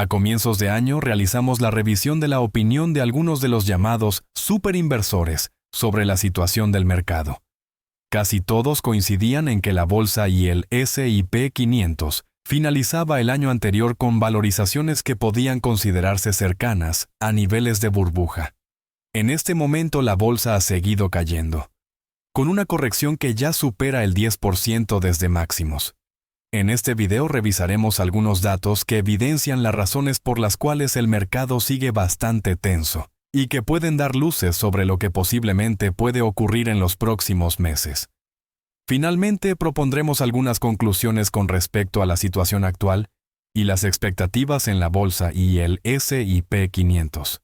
A comienzos de año realizamos la revisión de la opinión de algunos de los llamados superinversores sobre la situación del mercado. Casi todos coincidían en que la bolsa y el S&P 500 finalizaba el año anterior con valorizaciones que podían considerarse cercanas a niveles de burbuja. En este momento la bolsa ha seguido cayendo, con una corrección que ya supera el 10% desde máximos. En este video revisaremos algunos datos que evidencian las razones por las cuales el mercado sigue bastante tenso y que pueden dar luces sobre lo que posiblemente puede ocurrir en los próximos meses. Finalmente, propondremos algunas conclusiones con respecto a la situación actual y las expectativas en la bolsa y el S&P 500.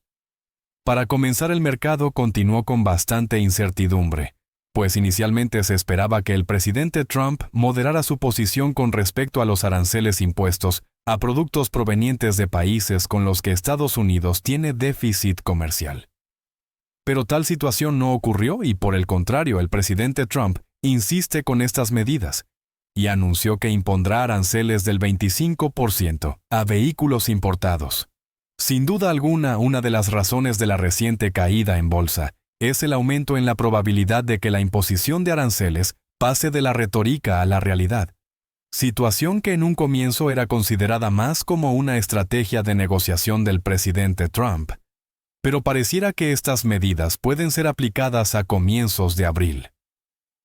Para comenzar, el mercado continuó con bastante incertidumbre, pues inicialmente se esperaba que el presidente Trump moderara su posición con respecto a los aranceles impuestos a productos provenientes de países con los que Estados Unidos tiene déficit comercial. Pero tal situación no ocurrió y, por el contrario, el presidente Trump insiste con estas medidas y anunció que impondrá aranceles del 25% a vehículos importados. Sin duda alguna, una de las razones de la reciente caída en bolsa es el aumento en la probabilidad de que la imposición de aranceles pase de la retórica a la realidad, situación que en un comienzo era considerada más como una estrategia de negociación del presidente Trump. Pero pareciera que estas medidas pueden ser aplicadas a comienzos de abril.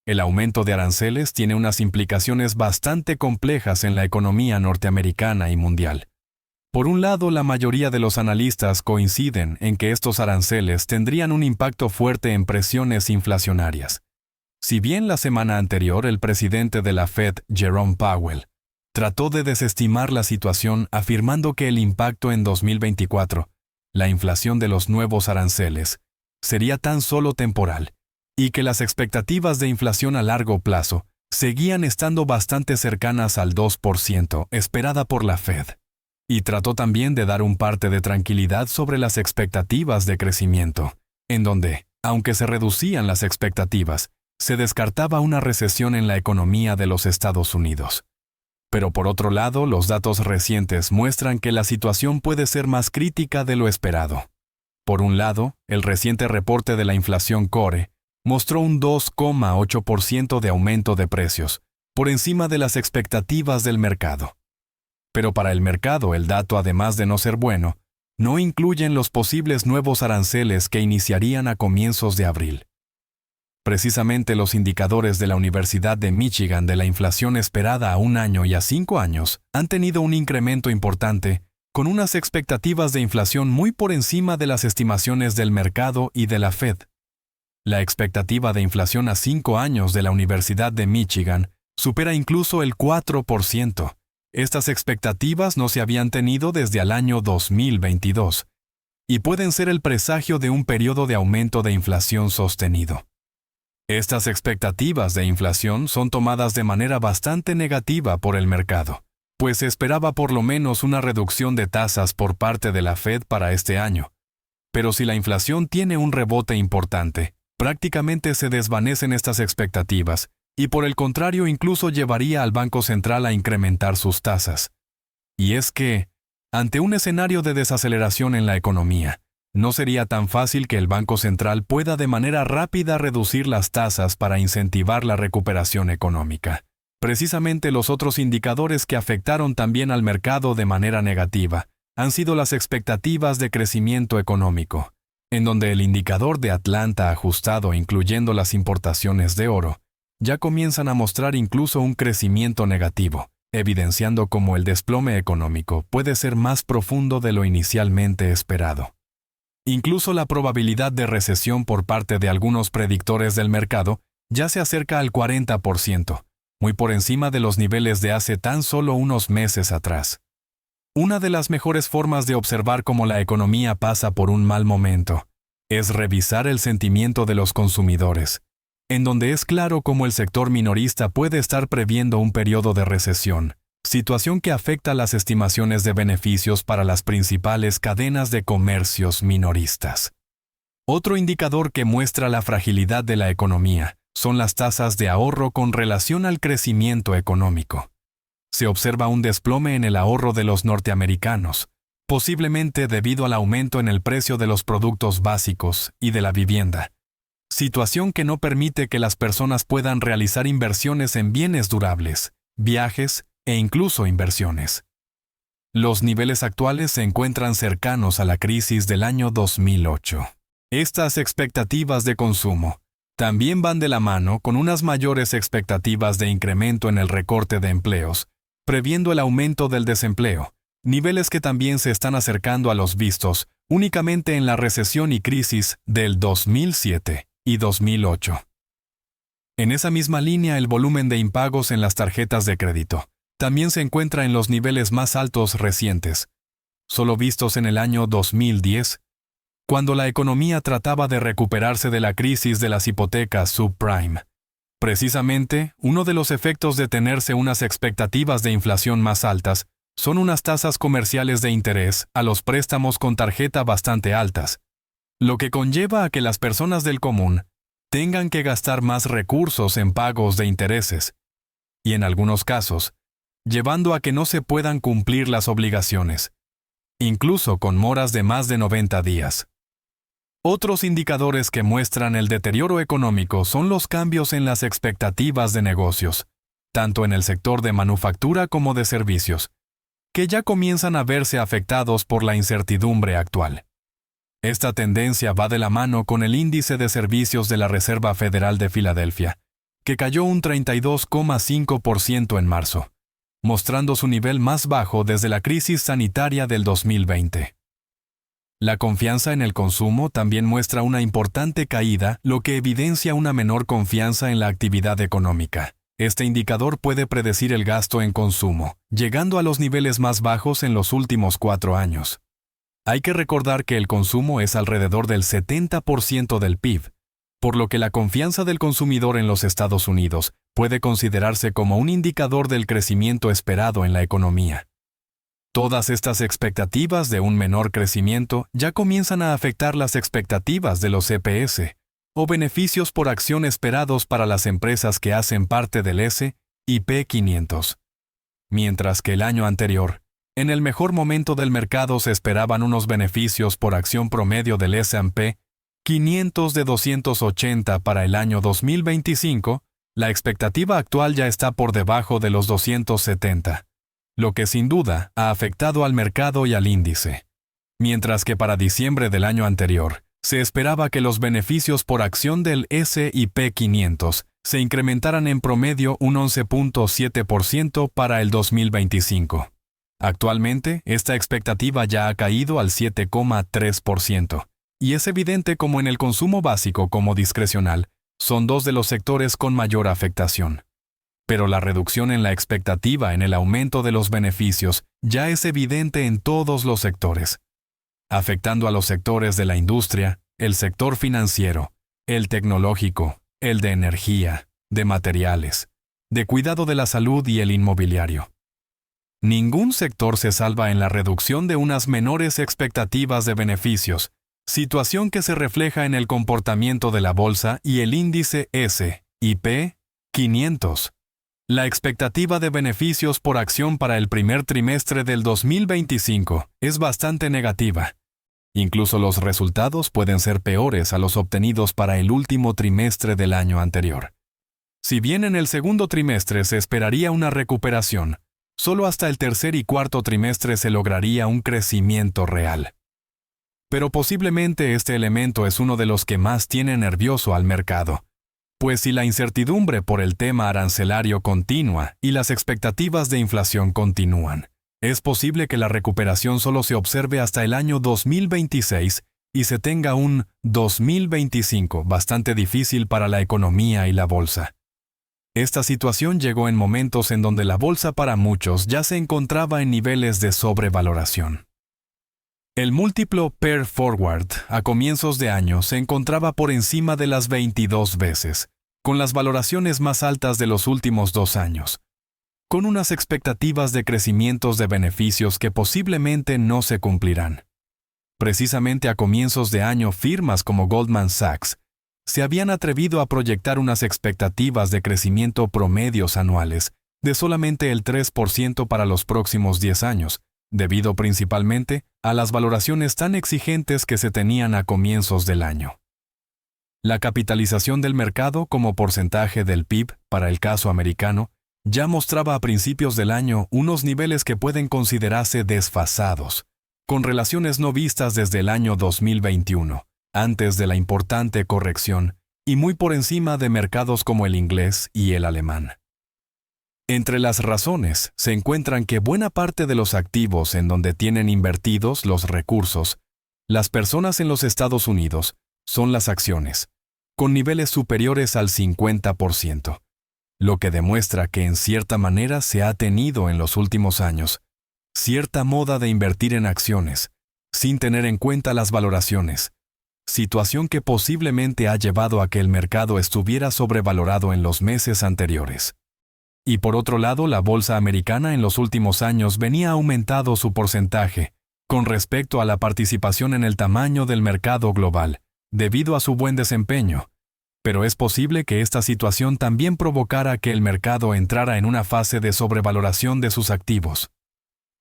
El aumento de aranceles tiene unas implicaciones bastante complejas en la economía norteamericana y mundial. Por un lado, la mayoría de los analistas coinciden en que estos aranceles tendrían un impacto fuerte en presiones inflacionarias. Si bien la semana anterior el presidente de la Fed, Jerome Powell, trató de desestimar la situación afirmando que el impacto en 2024, la inflación de los nuevos aranceles, sería tan solo temporal, y que las expectativas de inflación a largo plazo seguían estando bastante cercanas al 2% esperada por la Fed. Y trató también de dar un parte de tranquilidad sobre las expectativas de crecimiento, en donde, aunque se reducían las expectativas, se descartaba una recesión en la economía de los Estados Unidos. Pero por otro lado, los datos recientes muestran que la situación puede ser más crítica de lo esperado. Por un lado, el reciente reporte de la inflación core mostró un 2,8% de aumento de precios, por encima de las expectativas del mercado. Pero para el mercado el dato, además de no ser bueno, no incluyen los posibles nuevos aranceles que iniciarían a comienzos de abril. Precisamente los indicadores de la Universidad de Michigan de la inflación esperada a 1 año y a 5 años han tenido un incremento importante, con unas expectativas de inflación muy por encima de las estimaciones del mercado y de la Fed. La expectativa de inflación a 5 años de la Universidad de Michigan supera incluso el 4%. Estas expectativas no se habían tenido desde el año 2022 y pueden ser el presagio de un periodo de aumento de inflación sostenido. Estas expectativas de inflación son tomadas de manera bastante negativa por el mercado, pues se esperaba por lo menos una reducción de tasas por parte de la Fed para este año. Pero si la inflación tiene un rebote importante, prácticamente se desvanecen estas expectativas, y por el contrario incluso llevaría al Banco Central a incrementar sus tasas. Y es que, ante un escenario de desaceleración en la economía, no sería tan fácil que el Banco Central pueda de manera rápida reducir las tasas para incentivar la recuperación económica. Precisamente los otros indicadores que afectaron también al mercado de manera negativa han sido las expectativas de crecimiento económico, en donde el indicador de Atlanta ajustado incluyendo las importaciones de oro, ya comienzan a mostrar incluso un crecimiento negativo, evidenciando cómo el desplome económico puede ser más profundo de lo inicialmente esperado. Incluso la probabilidad de recesión por parte de algunos predictores del mercado ya se acerca al 40%, muy por encima de los niveles de hace tan solo unos meses atrás. Una de las mejores formas de observar cómo la economía pasa por un mal momento es revisar el sentimiento de los consumidores, en donde es claro cómo el sector minorista puede estar previendo un periodo de recesión, situación que afecta las estimaciones de beneficios para las principales cadenas de comercios minoristas. Otro indicador que muestra la fragilidad de la economía son las tasas de ahorro con relación al crecimiento económico. Se observa un desplome en el ahorro de los norteamericanos, posiblemente debido al aumento en el precio de los productos básicos y de la vivienda, situación que no permite que las personas puedan realizar inversiones en bienes durables, viajes e incluso inversiones. Los niveles actuales se encuentran cercanos a la crisis del año 2008. Estas expectativas de consumo también van de la mano con unas mayores expectativas de incremento en el recorte de empleos, previendo el aumento del desempleo, niveles que también se están acercando a los vistos únicamente en la recesión y crisis del 2007 y 2008. En esa misma línea, el volumen de impagos en las tarjetas de crédito también se encuentra en los niveles más altos recientes, solo vistos en el año 2010, cuando la economía trataba de recuperarse de la crisis de las hipotecas subprime. Precisamente, uno de los efectos de tenerse unas expectativas de inflación más altas son unas tasas comerciales de interés a los préstamos con tarjeta bastante altas, lo que conlleva a que las personas del común tengan que gastar más recursos en pagos de intereses, y en algunos casos, llevando a que no se puedan cumplir las obligaciones, incluso con moras de más de 90 días. Otros indicadores que muestran el deterioro económico son los cambios en las expectativas de negocios, tanto en el sector de manufactura como de servicios, que ya comienzan a verse afectados por la incertidumbre actual. Esta tendencia va de la mano con el índice de servicios de la Reserva Federal de Filadelfia, que cayó un 32,5% en marzo, mostrando su nivel más bajo desde la crisis sanitaria del 2020. La confianza en el consumo también muestra una importante caída, lo que evidencia una menor confianza en la actividad económica. Este indicador puede predecir el gasto en consumo, llegando a los niveles más bajos en los últimos 4 años. Hay que recordar que el consumo es alrededor del 70% del PIB, por lo que la confianza del consumidor en los Estados Unidos puede considerarse como un indicador del crecimiento esperado en la economía. Todas estas expectativas de un menor crecimiento ya comienzan a afectar las expectativas de los EPS, o beneficios por acción esperados para las empresas que hacen parte del S&P 500. Mientras que el año anterior, en el mejor momento del mercado se esperaban unos beneficios por acción promedio del S&P 500 de 280 para el año 2025, la expectativa actual ya está por debajo de los 270. Lo que sin duda ha afectado al mercado y al índice. Mientras que para diciembre del año anterior, se esperaba que los beneficios por acción del S&P 500 se incrementaran en promedio un 11,7% para el 2025. Actualmente, esta expectativa ya ha caído al 7,3%, y es evidente como en el consumo básico como discrecional, son dos de los sectores con mayor afectación. Pero la reducción en la expectativa en el aumento de los beneficios ya es evidente en todos los sectores, afectando a los sectores de la industria, el sector financiero, el tecnológico, el de energía, de materiales, de cuidado de la salud y el inmobiliario. Ningún sector se salva en la reducción de unas menores expectativas de beneficios, situación que se refleja en el comportamiento de la bolsa y el índice S&P 500. La expectativa de beneficios por acción para el primer trimestre del 2025 es bastante negativa. Incluso los resultados pueden ser peores a los obtenidos para el último trimestre del año anterior. Si bien en el segundo trimestre se esperaría una recuperación, solo hasta el tercer y cuarto trimestre se lograría un crecimiento real. Pero posiblemente este elemento es uno de los que más tiene nervioso al mercado. Pues si la incertidumbre por el tema arancelario continúa y las expectativas de inflación continúan, es posible que la recuperación solo se observe hasta el año 2026 y se tenga un 2025 bastante difícil para la economía y la bolsa. Esta situación llegó en momentos en donde la bolsa para muchos ya se encontraba en niveles de sobrevaloración. El múltiplo PER Forward a comienzos de año se encontraba por encima de las 22 veces, con las valoraciones más altas de los últimos 2 años, con unas expectativas de crecimientos de beneficios que posiblemente no se cumplirán. Precisamente a comienzos de año, firmas como Goldman Sachs se habían atrevido a proyectar unas expectativas de crecimiento promedios anuales de solamente el 3% para los próximos 10 años, debido principalmente a las valoraciones tan exigentes que se tenían a comienzos del año. La capitalización del mercado como porcentaje del PIB para el caso americano ya mostraba a principios del año unos niveles que pueden considerarse desfasados, con relaciones no vistas desde el año 2021, antes de la importante corrección, y muy por encima de mercados como el inglés y el alemán. Entre las razones se encuentran que buena parte de los activos en donde tienen invertidos los recursos, las personas en los Estados Unidos, son las acciones, con niveles superiores al 50%, lo que demuestra que en cierta manera se ha tenido en los últimos años cierta moda de invertir en acciones, sin tener en cuenta las valoraciones, situación que posiblemente ha llevado a que el mercado estuviera sobrevalorado en los meses anteriores. Y por otro lado, la bolsa americana en los últimos años venía aumentando su porcentaje con respecto a la participación en el tamaño del mercado global, debido a su buen desempeño. Pero es posible que esta situación también provocara que el mercado entrara en una fase de sobrevaloración de sus activos.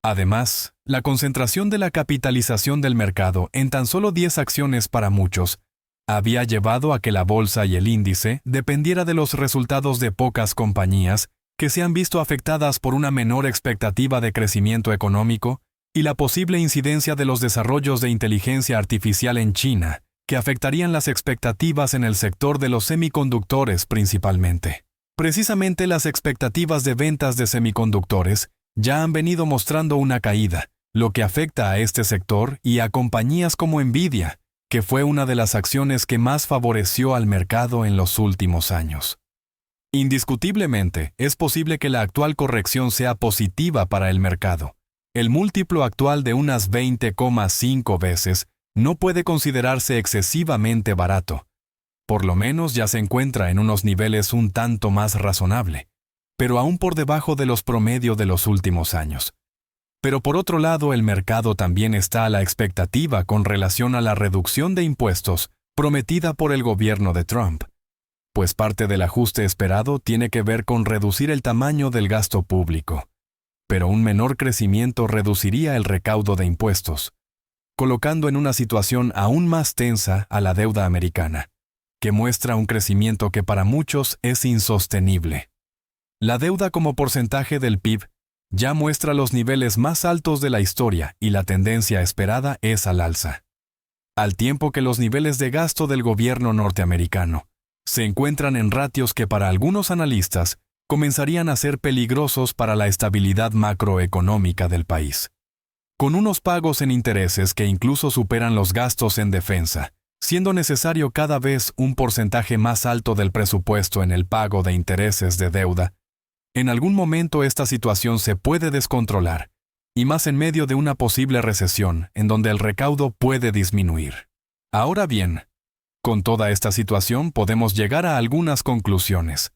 Además, la concentración de la capitalización del mercado en tan solo 10 acciones para muchos había llevado a que la bolsa y el índice dependiera de los resultados de pocas compañías que se han visto afectadas por una menor expectativa de crecimiento económico y la posible incidencia de los desarrollos de inteligencia artificial en China, que afectarían las expectativas en el sector de los semiconductores principalmente. Precisamente las expectativas de ventas de semiconductores ya han venido mostrando una caída, lo que afecta a este sector y a compañías como Nvidia, que fue una de las acciones que más favoreció al mercado en los últimos años. Indiscutiblemente, es posible que la actual corrección sea positiva para el mercado. El múltiplo actual de unas 20,5 veces no puede considerarse excesivamente barato. Por lo menos ya se encuentra en unos niveles un tanto más razonable, pero aún por debajo de los promedios de los últimos años. Pero por otro lado, el mercado también está a la expectativa con relación a la reducción de impuestos prometida por el gobierno de Trump, pues parte del ajuste esperado tiene que ver con reducir el tamaño del gasto público, pero un menor crecimiento reduciría el recaudo de impuestos, colocando en una situación aún más tensa a la deuda americana, que muestra un crecimiento que para muchos es insostenible. La deuda como porcentaje del PIB ya muestra los niveles más altos de la historia y la tendencia esperada es al alza, al tiempo que los niveles de gasto del gobierno norteamericano se encuentran en ratios que para algunos analistas comenzarían a ser peligrosos para la estabilidad macroeconómica del país, con unos pagos en intereses que incluso superan los gastos en defensa, siendo necesario cada vez un porcentaje más alto del presupuesto en el pago de intereses de deuda. En algún momento esta situación se puede descontrolar, y más en medio de una posible recesión en donde el recaudo puede disminuir. Ahora bien, con toda esta situación podemos llegar a algunas conclusiones.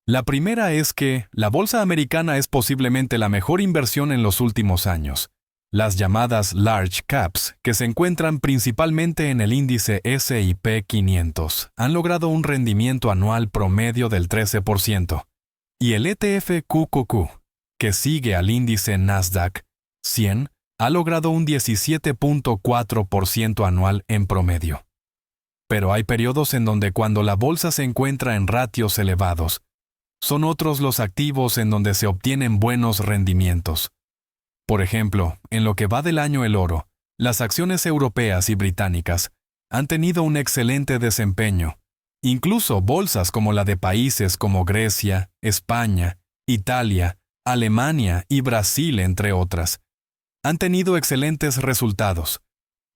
La primera es que la bolsa americana es posiblemente la mejor inversión en los últimos años. Las llamadas large caps, que se encuentran principalmente en el índice S&P 500, han logrado un rendimiento anual promedio del 13%, y el ETF QQQ, que sigue al índice Nasdaq 100, ha logrado un 17.4% anual en promedio. Pero hay periodos en donde cuando la bolsa se encuentra en ratios elevados, son otros los activos en donde se obtienen buenos rendimientos. Por ejemplo, en lo que va del año el oro, las acciones europeas y británicas han tenido un excelente desempeño. Incluso bolsas como la de países como Grecia, España, Italia, Alemania y Brasil, entre otras, han tenido excelentes resultados,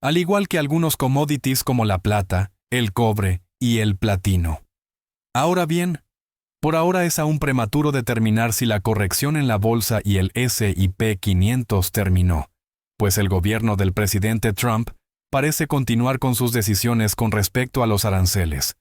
al igual que algunos commodities como la plata, el cobre y el platino. Ahora bien, por ahora es aún prematuro determinar si la corrección en la bolsa y el S&P 500 terminó, pues el gobierno del presidente Trump parece continuar con sus decisiones con respecto a los aranceles.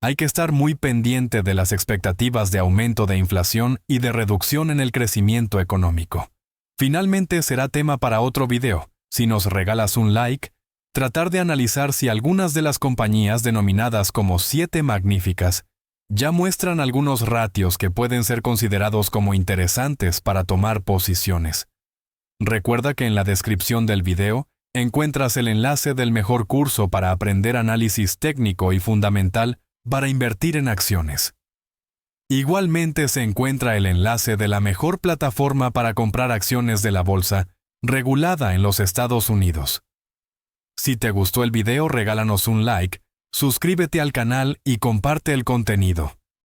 Hay que estar muy pendiente de las expectativas de aumento de inflación y de reducción en el crecimiento económico. Finalmente será tema para otro video. Si nos regalas un like, tratar de analizar si algunas de las compañías denominadas como 7 magníficas ya muestran algunos ratios que pueden ser considerados como interesantes para tomar posiciones. Recuerda que en la descripción del video encuentras el enlace del mejor curso para aprender análisis técnico y fundamental para invertir en acciones. Igualmente se encuentra el enlace de la mejor plataforma para comprar acciones de la bolsa, regulada en los Estados Unidos. Si te gustó el video, regálanos un like, suscríbete al canal y comparte el contenido.